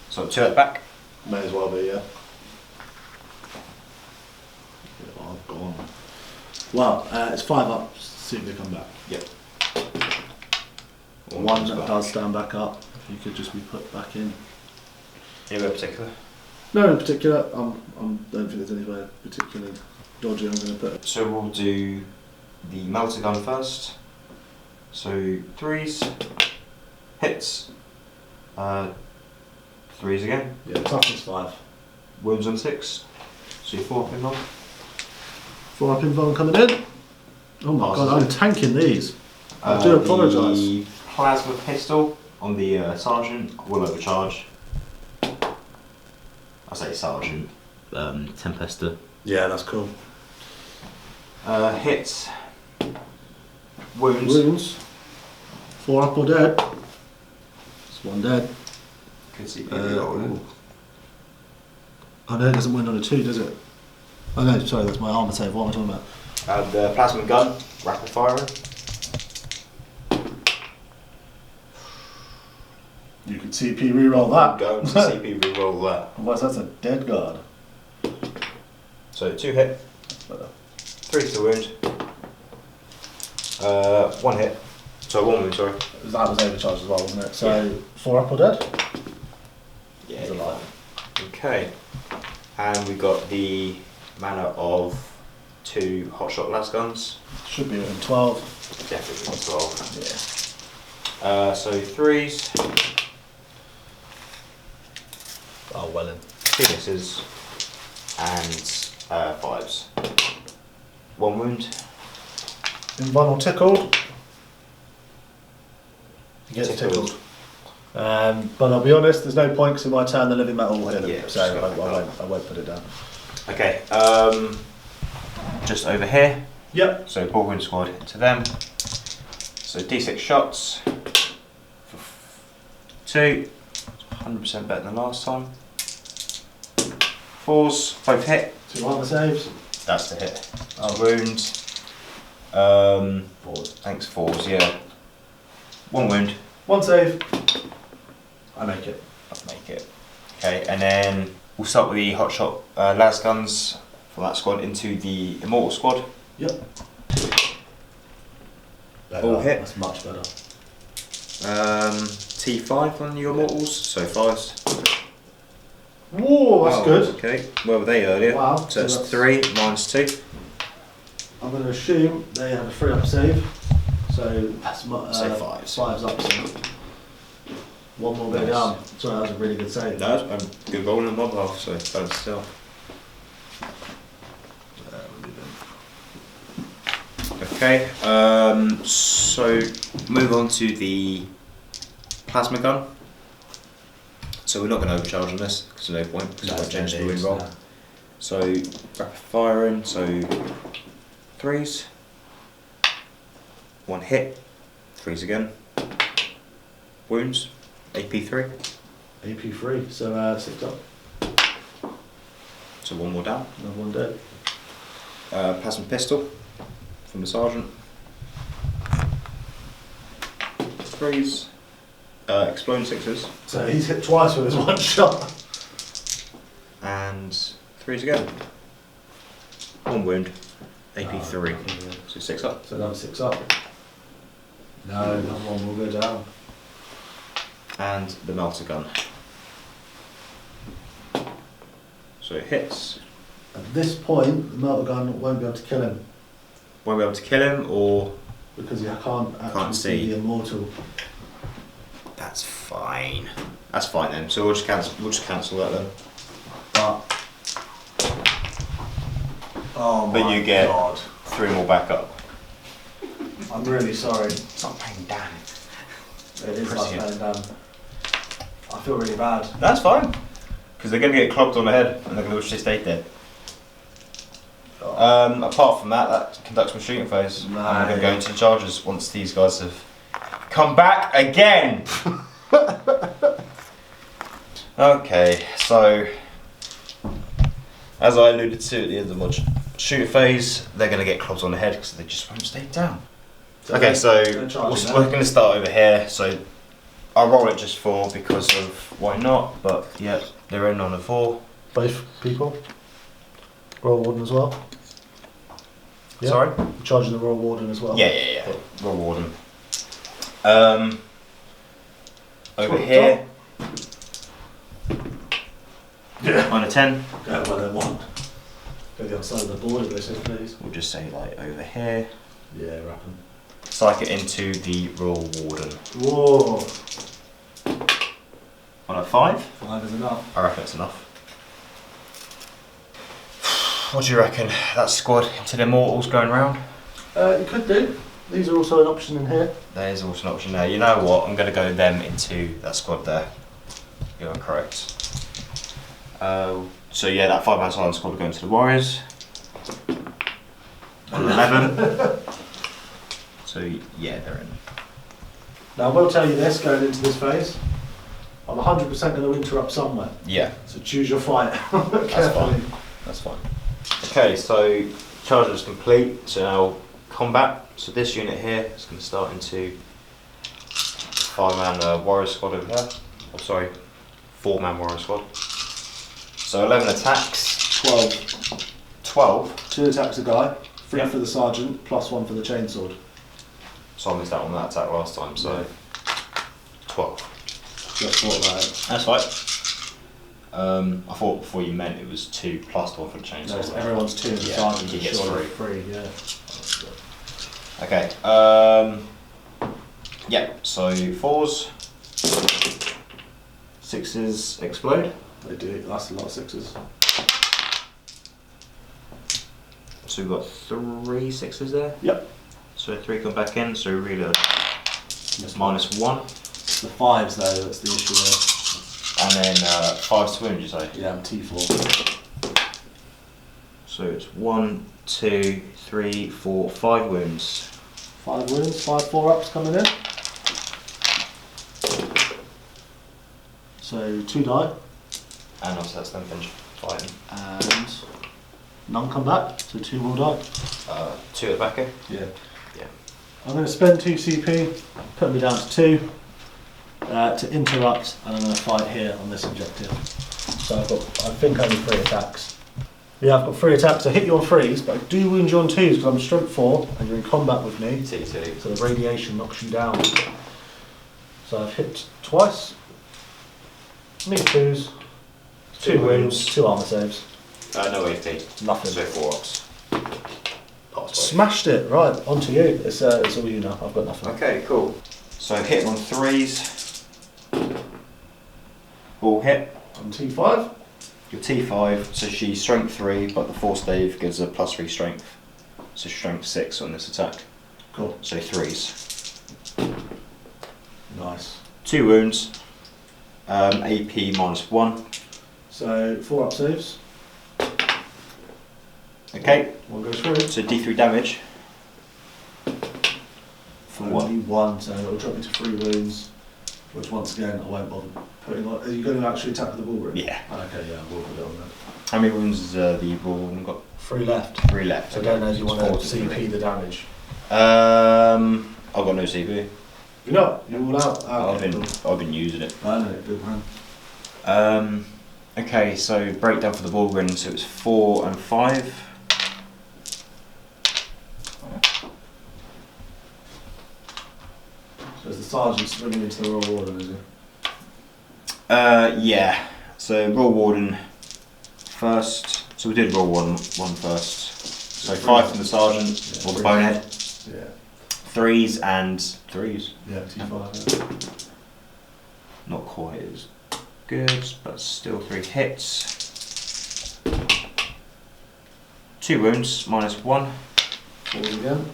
[SPEAKER 4] So 2 at the back.
[SPEAKER 3] May as well be, yeah. Oh, gone. Well, it's 5 up. Soon to come back.
[SPEAKER 4] Yep.
[SPEAKER 3] 1 that does stand back up. If you could just be put back in.
[SPEAKER 4] Anywhere particular?
[SPEAKER 3] No, in particular. I don't think there's anywhere particularly dodgy I'm going to put.
[SPEAKER 4] So we'll do the melter gun first. So 3s, hits, 3s again,
[SPEAKER 3] Yeah, toughness 5.
[SPEAKER 4] wounds on 6. So you're 4 pin on.
[SPEAKER 3] 4 up invuln coming in. Oh my god, I'm tanking these. I do apologise.
[SPEAKER 4] The plasma pistol on the sergeant will overcharge. I say sergeant, Tempestus.
[SPEAKER 3] Yeah, that's cool.
[SPEAKER 4] Hits, wounds.
[SPEAKER 3] Wounds. 4 up or dead. It's 1 dead.
[SPEAKER 4] Could see
[SPEAKER 3] Oh no, it doesn't win on a 2, does it? Oh no, sorry, that's my armour save. What am I talking about?
[SPEAKER 4] The plasma gun, rapid firing.
[SPEAKER 3] You can CP reroll that.
[SPEAKER 4] Go to CP reroll that.
[SPEAKER 3] Otherwise, that's a dead guard.
[SPEAKER 4] So 2 hit, 3 to wound, 1 hit, so 1 wound, sorry.
[SPEAKER 3] That was overcharged as well, wasn't it? So 4 up or dead?
[SPEAKER 4] Yeah,
[SPEAKER 3] He's alive.
[SPEAKER 4] Okay, and we got the mana of 2 hotshot las guns.
[SPEAKER 3] Should be within 12.
[SPEAKER 4] Definitely not 12.
[SPEAKER 3] Yeah.
[SPEAKER 4] So 3s,
[SPEAKER 3] Oh, well in.
[SPEAKER 4] 2 misses, and 5s. 1 wound.
[SPEAKER 3] Invuln or tickled? He gets
[SPEAKER 4] Tickled.
[SPEAKER 3] tickled. But I'll be honest, there's no point because in my turn the living metal will hit him.
[SPEAKER 4] Yeah,
[SPEAKER 3] so I won't put it down.
[SPEAKER 4] Okay, just over here.
[SPEAKER 3] Yep.
[SPEAKER 4] So ball wound squad to them. So D6 shots for 2. 100% better than last time. 4s, both hit.
[SPEAKER 3] 2 armour saves.
[SPEAKER 4] That's the hit.
[SPEAKER 3] Oh.
[SPEAKER 4] Wound.
[SPEAKER 3] Forward.
[SPEAKER 4] Thanks, 4s, yeah. 1 wound.
[SPEAKER 3] 1 save. I make it.
[SPEAKER 4] I'll make it. Okay, and then we'll start with the hotshot las guns from that squad into the immortal squad.
[SPEAKER 3] Yep.
[SPEAKER 4] All hit.
[SPEAKER 3] That's much better.
[SPEAKER 4] T5 on your immortals, so 5s.
[SPEAKER 3] Whoa, that's good.
[SPEAKER 4] Okay, where were they earlier?
[SPEAKER 3] Wow.
[SPEAKER 4] So that's 3 minus 2.
[SPEAKER 3] I'm going to assume they had a 3-up save. So that's
[SPEAKER 4] Say 5s.
[SPEAKER 3] 5's up. So 1 more go
[SPEAKER 4] Nice.
[SPEAKER 3] down. Sorry, that was a really good save.
[SPEAKER 4] No, I'm good rolling on my behalf, so balance still. Okay, so move on to the plasma gun. So we're not going to overcharge on this because there's no point because it won't change the win roll. So rapid firing, so 3s, 1 hit, 3s again, wounds, AP3,
[SPEAKER 3] AP3, so 6 up.
[SPEAKER 4] so 1 more down.
[SPEAKER 3] Another 1 dead.
[SPEAKER 4] Plasma pistol from the sergeant, 3s, exploding 6s,
[SPEAKER 3] So he's hit twice with his 1 shot.
[SPEAKER 4] and 3s again. 1 wound, AP3, so 6 up.
[SPEAKER 3] So another 6 up. No, another 1 will go down.
[SPEAKER 4] And the melter gun. So it hits.
[SPEAKER 3] At this point, the melter gun won't be able to kill him
[SPEAKER 4] Won't be able to kill him, or
[SPEAKER 3] because he can't actually
[SPEAKER 4] Can't
[SPEAKER 3] see
[SPEAKER 4] see.
[SPEAKER 3] the immortal.
[SPEAKER 4] that's fine. That's fine then. So we'll just cancel. We'll just cancel that then.
[SPEAKER 3] But oh
[SPEAKER 4] But
[SPEAKER 3] my
[SPEAKER 4] you get
[SPEAKER 3] God.
[SPEAKER 4] 3 more back up.
[SPEAKER 3] I'm really sorry.
[SPEAKER 4] It's not paying down.
[SPEAKER 3] It is like
[SPEAKER 4] Prescient.
[SPEAKER 3] playing down. I feel really bad.
[SPEAKER 4] That's fine. Because they're going to get clobbed on the head, and they're going to wish they stayed dead. Apart from that, that conducts my shooting phase. And I'm going to go into the charges once these guys have come back again. Okay, so as I alluded to at the end of my shooting phase, they're going to get clobbed on the head because they just won't stay down. Okay, so we're going to start over here. So I'll roll it just 4 because of why not, but yeah, they're in on a 4.
[SPEAKER 3] Both people. Royal Warden as well. Yeah.
[SPEAKER 4] Sorry?
[SPEAKER 3] Charging the Royal Warden as well.
[SPEAKER 4] Yeah. Roll Warden. Over
[SPEAKER 3] Top.
[SPEAKER 4] here,
[SPEAKER 3] Yeah.
[SPEAKER 4] on a 10,
[SPEAKER 3] Go by that 1. Go the other side of the board if they say please.
[SPEAKER 4] we'll just say like over here,
[SPEAKER 3] Yeah, rapping.
[SPEAKER 4] psych it into the Royal Warden.
[SPEAKER 3] Whoa.
[SPEAKER 4] On a 5,
[SPEAKER 3] 5 is enough.
[SPEAKER 4] I reckon it's enough. What do you reckon? That squad into the Immortals going round?
[SPEAKER 3] You could do. These are also an option in here.
[SPEAKER 4] There is also an option there. You know what? I'm going to go them into that squad there. You are correct. So yeah, that 5-man silent squad will go into the Warriors. On 11. So yeah, they're in.
[SPEAKER 3] Now I will tell you this going into this phase. I'm 100% going to interrupt somewhere.
[SPEAKER 4] Yeah,
[SPEAKER 3] So choose your fight.
[SPEAKER 4] that's fine. That's fine. Okay, so charge is complete. So now combat. So this unit here is going to start into 5-man warrior squad over here. Oh, sorry, 4-man warrior squad. So 11 attacks.
[SPEAKER 3] 12.
[SPEAKER 4] 12.
[SPEAKER 3] 2 attacks a guy. 3
[SPEAKER 4] Yeah.
[SPEAKER 3] for the sergeant, plus 1 for the chainsword.
[SPEAKER 4] So I missed out on that attack last time. So 12.
[SPEAKER 3] Just thought about it.
[SPEAKER 4] That's fine. I thought before you meant it was 2 plus 1 for the chainsaw.
[SPEAKER 3] No, so everyone's 2 and the
[SPEAKER 4] Yeah,
[SPEAKER 3] sergeant
[SPEAKER 4] he
[SPEAKER 3] is
[SPEAKER 4] gets
[SPEAKER 3] surely
[SPEAKER 4] 3.
[SPEAKER 3] 3, yeah.
[SPEAKER 4] Okay. Yeah. So 4s, 6s explode.
[SPEAKER 3] They do, that's a lot of 6s.
[SPEAKER 4] So we've got 3 6s there.
[SPEAKER 3] Yep.
[SPEAKER 4] So 3 come back in. So reload.
[SPEAKER 3] Yes,
[SPEAKER 4] Minus 1,
[SPEAKER 3] It's the 5s though, that's the issue
[SPEAKER 4] and then 5 to wound. You say.
[SPEAKER 3] there. Yeah, I'm T4.
[SPEAKER 4] So it's 1, 2, 3, 4, 5 wounds.
[SPEAKER 3] 5 wounds, 5 4-ups coming in. So 2 die.
[SPEAKER 4] And also that's them finished fighting.
[SPEAKER 3] And None come back, so 2 will die.
[SPEAKER 4] 2 at the backer.
[SPEAKER 3] Yeah.
[SPEAKER 4] Yeah.
[SPEAKER 3] I'm going to spend 2 CP, put me down to 2 to interrupt, and I'm going to fight here on this objective. So I've got, I think, only 3 attacks. Yeah, I've got 3 attacks. I hit you on 3s, but I do wound you on 2s because I'm strength 4 and you're in combat with me.
[SPEAKER 4] T2.
[SPEAKER 3] So the radiation knocks you down. So I've hit twice. Me 2s. 2 wounds, 2 armour saves.
[SPEAKER 4] No AP.
[SPEAKER 3] Nothing.
[SPEAKER 4] So 4 ops.
[SPEAKER 3] Smashed it. Right, on to you. It's all you now. I've got nothing.
[SPEAKER 4] Okay, cool. So hitting on 3s. All hit.
[SPEAKER 3] On T5.
[SPEAKER 4] Your T5, so she's strength 3, but the force stave gives her +3 strength. So strength 6 on this attack.
[SPEAKER 3] Cool.
[SPEAKER 4] So 3s.
[SPEAKER 3] Nice.
[SPEAKER 4] 2 wounds. AP -1.
[SPEAKER 3] So 4 up saves.
[SPEAKER 4] Okay.
[SPEAKER 3] 1 goes through.
[SPEAKER 4] So D3 damage. For
[SPEAKER 3] Only
[SPEAKER 4] 1.
[SPEAKER 3] 1, so it'll drop me to 3 wounds. Which once again I won't bother putting on. Are you going to actually attack with the bullroom?
[SPEAKER 4] Yeah.
[SPEAKER 3] Okay, yeah, we'll put it on there.
[SPEAKER 4] How many wounds has the bullroom got?
[SPEAKER 3] 3 left.
[SPEAKER 4] 3 left.
[SPEAKER 3] So I don't know if you want to
[SPEAKER 4] 4 to
[SPEAKER 3] CP
[SPEAKER 4] 3.
[SPEAKER 3] the damage.
[SPEAKER 4] I've got no CP.
[SPEAKER 3] You're not? You're all out? Okay,
[SPEAKER 4] I've been using it.
[SPEAKER 3] I know, good man.
[SPEAKER 4] Okay, so breakdown for the bullroom, so it's 4 and 5.
[SPEAKER 3] So is the sergeant swinging into the Royal Warden, is he?
[SPEAKER 4] Yeah. So Royal Warden first. So we did Royal Warden 1 first. So 5 from the sergeant, or the bonehead.
[SPEAKER 3] Yeah.
[SPEAKER 4] 3s and 3s.
[SPEAKER 3] Yeah, T5. Yeah.
[SPEAKER 4] Not quite as good, but still 3 hits. 2 wounds, -1.
[SPEAKER 3] 4s again.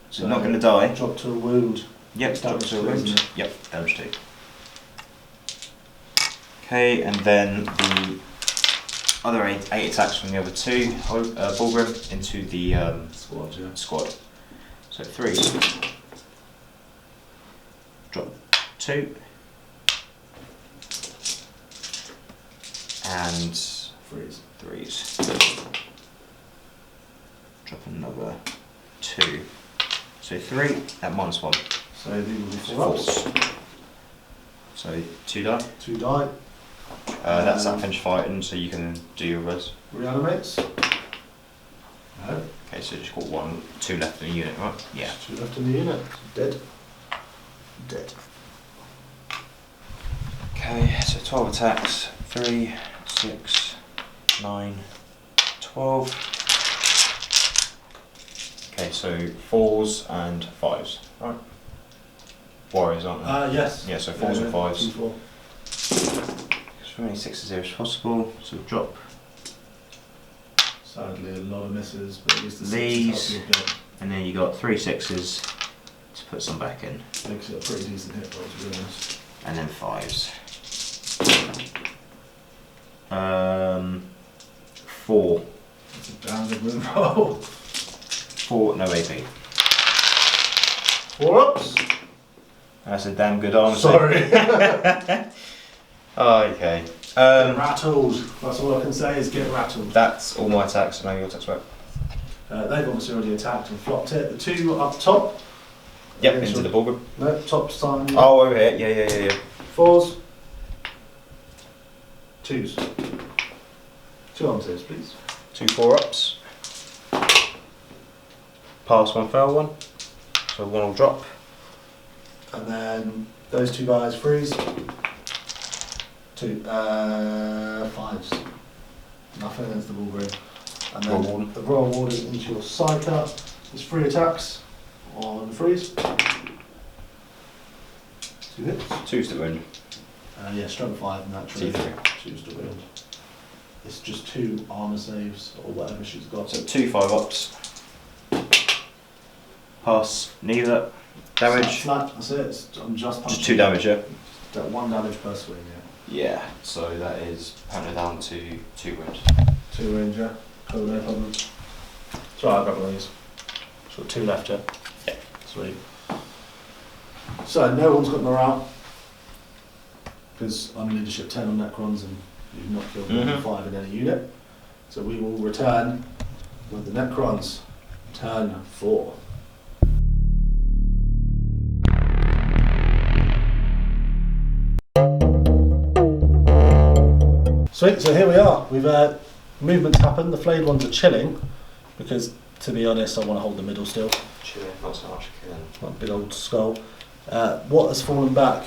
[SPEAKER 4] So not going to die.
[SPEAKER 3] Drop to a wound.
[SPEAKER 4] Yep, drop
[SPEAKER 3] Damage
[SPEAKER 4] to a
[SPEAKER 3] 2,
[SPEAKER 4] wound.
[SPEAKER 3] isn't it?
[SPEAKER 4] Yep, damage 2. Okay, and then the other 8 attacks from the other 2 bullgrim into the
[SPEAKER 3] Squad, yeah.
[SPEAKER 4] squad. So 3. Drop 2. And 3s. Drop another 2. So 3 at -1.
[SPEAKER 3] So these will be
[SPEAKER 4] So
[SPEAKER 3] 4 ups.
[SPEAKER 4] 4s. So 2 die.
[SPEAKER 3] 2 die.
[SPEAKER 4] That's that finish fighting, so you can do your res.
[SPEAKER 3] Reanimates. No.
[SPEAKER 4] Okay, so just got 2 left in the unit, right? Yeah.
[SPEAKER 3] 2 left in the unit. Dead. Dead.
[SPEAKER 4] Okay, so 12 attacks. 3, 6, 9, 12. Okay, so 4s and 5s. Right. Warriors, aren't they?
[SPEAKER 3] Yes.
[SPEAKER 4] Yeah, so 4s and 5s.
[SPEAKER 3] 2-4.
[SPEAKER 4] As many 6s here as possible. So drop
[SPEAKER 3] Sadly, a lot of misses, but at least the
[SPEAKER 4] These.
[SPEAKER 3] 6s help you go.
[SPEAKER 4] and then you got 3 6s to put some back in.
[SPEAKER 3] Makes it a pretty decent hit roll, to be honest.
[SPEAKER 4] And then 5s. 4.
[SPEAKER 3] That's a damn good move roll.
[SPEAKER 4] 4, no AP.
[SPEAKER 3] 4 ups.
[SPEAKER 4] That's a damn good armor.
[SPEAKER 3] Sorry.
[SPEAKER 4] Oh, okay.
[SPEAKER 3] Get rattled. That's all I can say is get rattled.
[SPEAKER 4] That's all my attacks, and now your attacks work.
[SPEAKER 3] They've obviously already attacked and flopped it. The 2 up top.
[SPEAKER 4] Yep,
[SPEAKER 3] Okay,
[SPEAKER 4] into
[SPEAKER 3] so-
[SPEAKER 4] the bullgrim.
[SPEAKER 3] No, top time.
[SPEAKER 4] Oh, over here. Yeah.
[SPEAKER 3] 4s. 2s. 2 arm saves, please.
[SPEAKER 4] 2 4-ups. Pass 1, fail 1. So 1 will drop.
[SPEAKER 3] And then those 2 guys freeze. 2 5s. Nothing against the bullgrim. And then
[SPEAKER 4] Royal Warden.
[SPEAKER 3] the Royal Warden into your psyker. There's 3 attacks on the freeze. 2 hits.
[SPEAKER 4] 2's to wound.
[SPEAKER 3] Yeah, strength 5 naturally.
[SPEAKER 4] T3.
[SPEAKER 3] 2's to wound. It's just 2 armour saves or whatever she's got.
[SPEAKER 4] So 2 5-ups. Pass neither. Damage.
[SPEAKER 3] Flat, that's it. I'm just punching.
[SPEAKER 4] Just 2 damage, yeah?
[SPEAKER 3] That 1 damage per swing, yeah.
[SPEAKER 4] Yeah, so that is apparently down to 2 wounds.
[SPEAKER 3] 2 range, yeah. Cool, no problem. Sorry, I've got one of these. So 2 left, yeah?
[SPEAKER 4] Yeah.
[SPEAKER 3] Sweet. So no one's got morale. Because I'm leadership 10 on Necrons and you've not killed more than 5 in any unit. So we will return with the Necrons. Turn 4. Sweet, so here we are. We've movements happened. The flayed ones are chilling because, to be honest, I want to hold the middle still.
[SPEAKER 4] Chilling, not so much killing.
[SPEAKER 3] That big old skull. What has fallen back?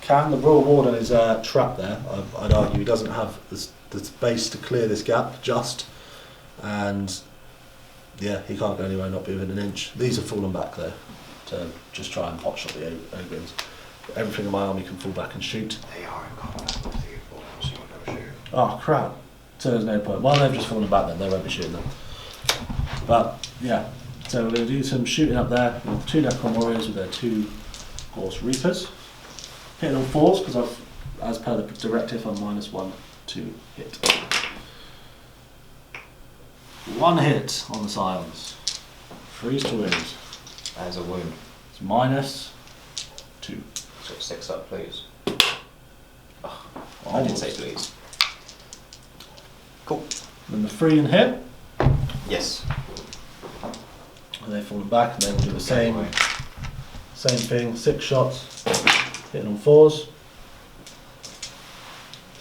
[SPEAKER 3] The Royal Warden is trapped there. I'd argue he doesn't have the space to clear this gap just, and yeah, he can't go anywhere not be within an inch. These have fallen back though, to just try and potshot the Ogrins. Everything in my army can fall back and shoot.
[SPEAKER 4] They are in combat with you, so you won't be able to shoot.
[SPEAKER 3] Oh crap! So there's no point. Well, they've just fallen back then. They won't be shooting them. But yeah, so we're going to do some shooting up there with 2 Necron warriors with their 2 Horse Reapers. Hitting on 4s because I've, as per the directive, I'm -1 to hit. 1 hit on the Scions. Freeze to wound.
[SPEAKER 4] There's a wound.
[SPEAKER 3] It's -2.
[SPEAKER 4] So 6 up, please. Oh, I
[SPEAKER 3] Almost.
[SPEAKER 4] didn't say please. Cool.
[SPEAKER 3] Then the 3 and hit.
[SPEAKER 4] Yes.
[SPEAKER 3] And they've fallen back and they will do the same thing. 6 shots. Hitting on 4s.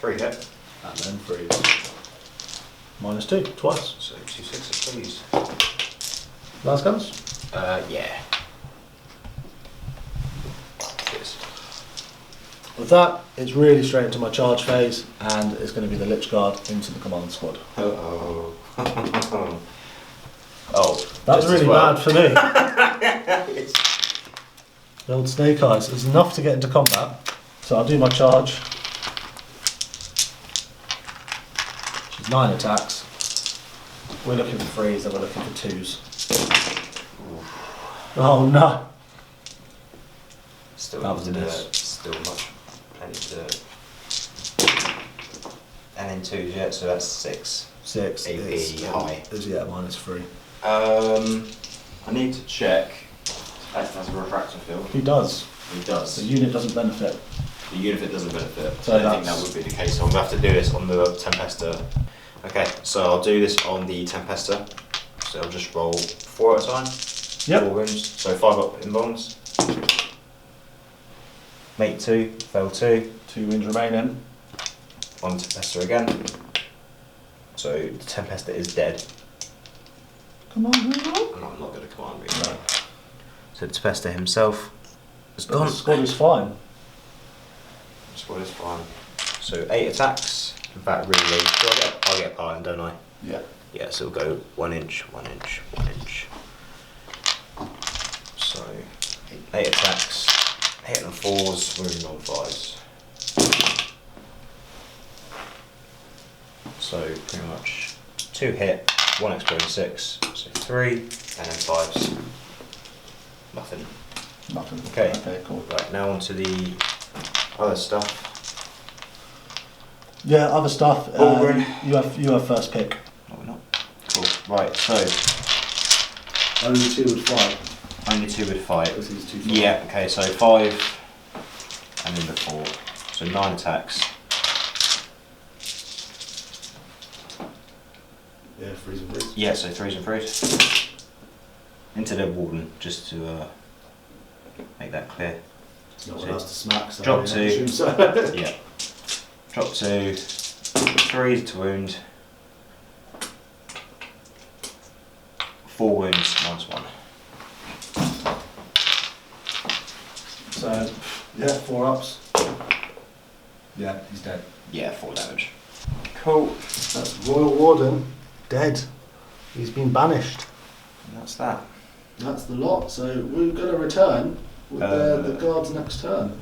[SPEAKER 4] 3 hit.
[SPEAKER 3] And then freeze. -2, twice.
[SPEAKER 4] So 2 6s, please.
[SPEAKER 3] Last guns?
[SPEAKER 4] Yeah. Yes.
[SPEAKER 3] With that, it's really straight into my charge phase, and it's going to be the Lich Guard into the command squad.
[SPEAKER 4] Oh. Oh.
[SPEAKER 3] That was really bad for me.
[SPEAKER 4] It's
[SPEAKER 3] The old Snake Eyes. It's enough to get into combat, so I'll do my charge. Which is 9 attacks. We're looking for 3s, and we're looking for 2s. Oh no!
[SPEAKER 4] still
[SPEAKER 3] That was a miss.
[SPEAKER 4] Still plenty to do. And then 2s, yeah, so that's 6.
[SPEAKER 3] 6
[SPEAKER 4] AP
[SPEAKER 3] is
[SPEAKER 4] high.
[SPEAKER 3] Is yeah, -3.
[SPEAKER 4] I need to check. That has a refractor field.
[SPEAKER 3] He does.
[SPEAKER 4] He does.
[SPEAKER 3] The unit doesn't benefit.
[SPEAKER 4] The unit doesn't benefit.
[SPEAKER 3] So
[SPEAKER 4] I don't think
[SPEAKER 3] that's-
[SPEAKER 4] that would be the case. So I'm going to have to do this on the Tempestor. Okay, so I'll do this on the Tempestor. So I'll just roll 4 at a time.
[SPEAKER 3] Yep.
[SPEAKER 4] 4 wounds. So 5 up in bonds. Mate 2, fail 2.
[SPEAKER 3] 2 wounds remaining.
[SPEAKER 4] On Tempestor again. So the Tempestor is dead.
[SPEAKER 3] Come on,
[SPEAKER 4] And I'm not going to command me. No. So the Tempestor himself is gone.
[SPEAKER 3] The squad is fine.
[SPEAKER 4] Squad is fine. So 8 attacks. In fact, really, I'll get a pardon, don't I?
[SPEAKER 3] Yeah.
[SPEAKER 4] Yeah, so we'll go 1 inch, 1 inch, 1 inch. So 8 attacks, hitting on 4s, wounding on 5s. So pretty much 2 hit, 1 explode 6, so 3, and then 5s. Nothing.
[SPEAKER 3] Nothing.
[SPEAKER 4] Okay.
[SPEAKER 3] Okay, cool.
[SPEAKER 4] Right, now on to the other stuff.
[SPEAKER 3] Yeah, other stuff.
[SPEAKER 4] Ballroom.
[SPEAKER 3] You have first pick.
[SPEAKER 4] No, we're not. Cool. Right, so
[SPEAKER 3] Only 2 would fight.
[SPEAKER 4] only 2 would fight.
[SPEAKER 3] Because he's 2 fight.
[SPEAKER 4] Yeah, okay, so 5 and then the 4. So 9 attacks.
[SPEAKER 3] Yeah, freeze and freeze.
[SPEAKER 4] Yeah, so 3s and 3s. Into the warden, just to make that clear.
[SPEAKER 3] There's no one else to smack. So
[SPEAKER 4] Drop
[SPEAKER 3] I
[SPEAKER 4] 2.
[SPEAKER 3] assume so.
[SPEAKER 4] Yeah. Drop 2. 3 to wound. 4 wounds, -1.
[SPEAKER 3] So, yeah, 4 ups. Yeah, he's dead.
[SPEAKER 4] Yeah, 4 damage. Cool.
[SPEAKER 3] That's Royal Warden, dead. He's been banished.
[SPEAKER 4] And that's that.
[SPEAKER 3] That's the lot. So we're going to return with the guards next turn.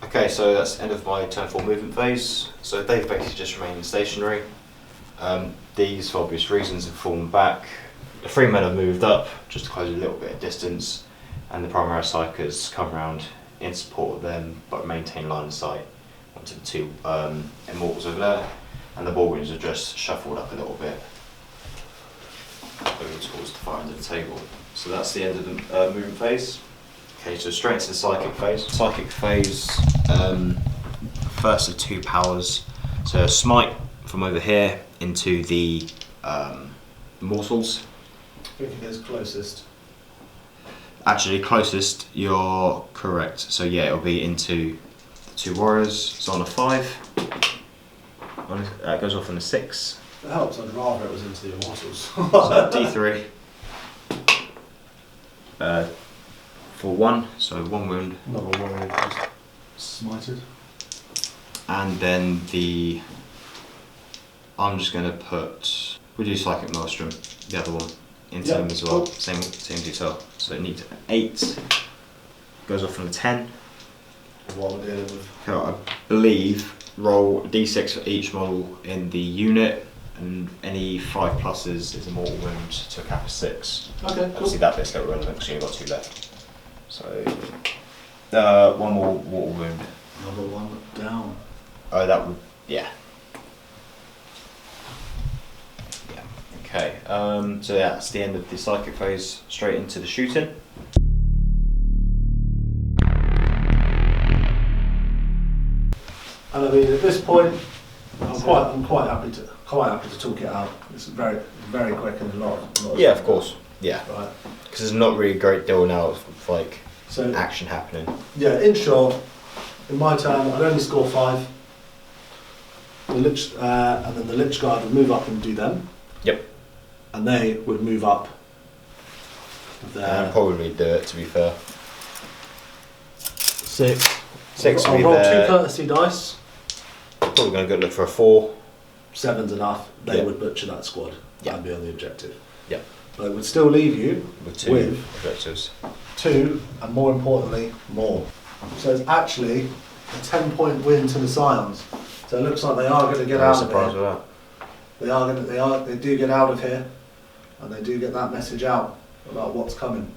[SPEAKER 4] Okay, so that's the end of my turn 4 movement phase. So they've basically just remained stationary. These, for obvious reasons, have fallen back. The 3 men have moved up just to close a little bit of distance, and the primary psychers come around in support of them but maintain line of sight onto the 2 immortals over there, and the ballrooms are just shuffled up a little bit over towards the far end of the table. So that's the end of the movement phase. Okay, so straight into the psychic phase. Psychic phase, first of two powers. So smite from over here into the mortals.
[SPEAKER 3] I think it is closest.
[SPEAKER 4] Actually, closest, you're correct. So yeah, it'll be into the two warriors. So on a 5. That goes off on a 6.
[SPEAKER 3] It helps, I'd rather it was into the immortals.
[SPEAKER 4] So D3. For 1, so 1 wound.
[SPEAKER 3] Another warrior just smited.
[SPEAKER 4] And then I'm just going to put, we'll do Psychic Maelstrom, the other one, into them as well.
[SPEAKER 3] Cool.
[SPEAKER 4] Same detail. So it needs an 8. Goes off on a 10.
[SPEAKER 3] What we're dealing with.
[SPEAKER 4] So I believe roll d6 for each model in the unit, and any 5 pluses is a mortal wound to a cap of 6.
[SPEAKER 3] Okay, cool.
[SPEAKER 4] Obviously that bit's not relevant because you've got 2 left. So 1 more mortal wound.
[SPEAKER 3] Another one down.
[SPEAKER 4] Oh, that would, yeah. Yeah. Okay. So yeah, that's the end of the psychic phase. Straight into the shooting.
[SPEAKER 3] And I mean, at this point, I'm quite happy to talk it out. It's very quick and a lot.
[SPEAKER 4] Yeah, of course. Yeah.
[SPEAKER 3] Right.
[SPEAKER 4] Because there's not really a great deal now of like
[SPEAKER 3] So
[SPEAKER 4] action happening.
[SPEAKER 3] yeah, in short, in my turn, I'd only score 5. The Lich, and then the Lich Guard would move up and do them.
[SPEAKER 4] Yep.
[SPEAKER 3] And they would move up there.
[SPEAKER 4] And probably do it, to be fair.
[SPEAKER 3] 6.
[SPEAKER 4] 6
[SPEAKER 3] I'll
[SPEAKER 4] would be
[SPEAKER 3] roll 2
[SPEAKER 4] there.
[SPEAKER 3] courtesy dice.
[SPEAKER 4] Probably going to go look for a 4.
[SPEAKER 3] 7's enough. They
[SPEAKER 4] Yeah.
[SPEAKER 3] would butcher that squad
[SPEAKER 4] Yeah.
[SPEAKER 3] and be on the objective.
[SPEAKER 4] Yeah.
[SPEAKER 3] But it would still leave you
[SPEAKER 4] With 2
[SPEAKER 3] with
[SPEAKER 4] objectives.
[SPEAKER 3] 2, and more importantly, more. So it's actually a 10-point win to the Scions. So it looks like they are going to get
[SPEAKER 4] I'm
[SPEAKER 3] out of
[SPEAKER 4] surprised
[SPEAKER 3] here.
[SPEAKER 4] with that.
[SPEAKER 3] They do get out of here, and they do get that message out about what's coming.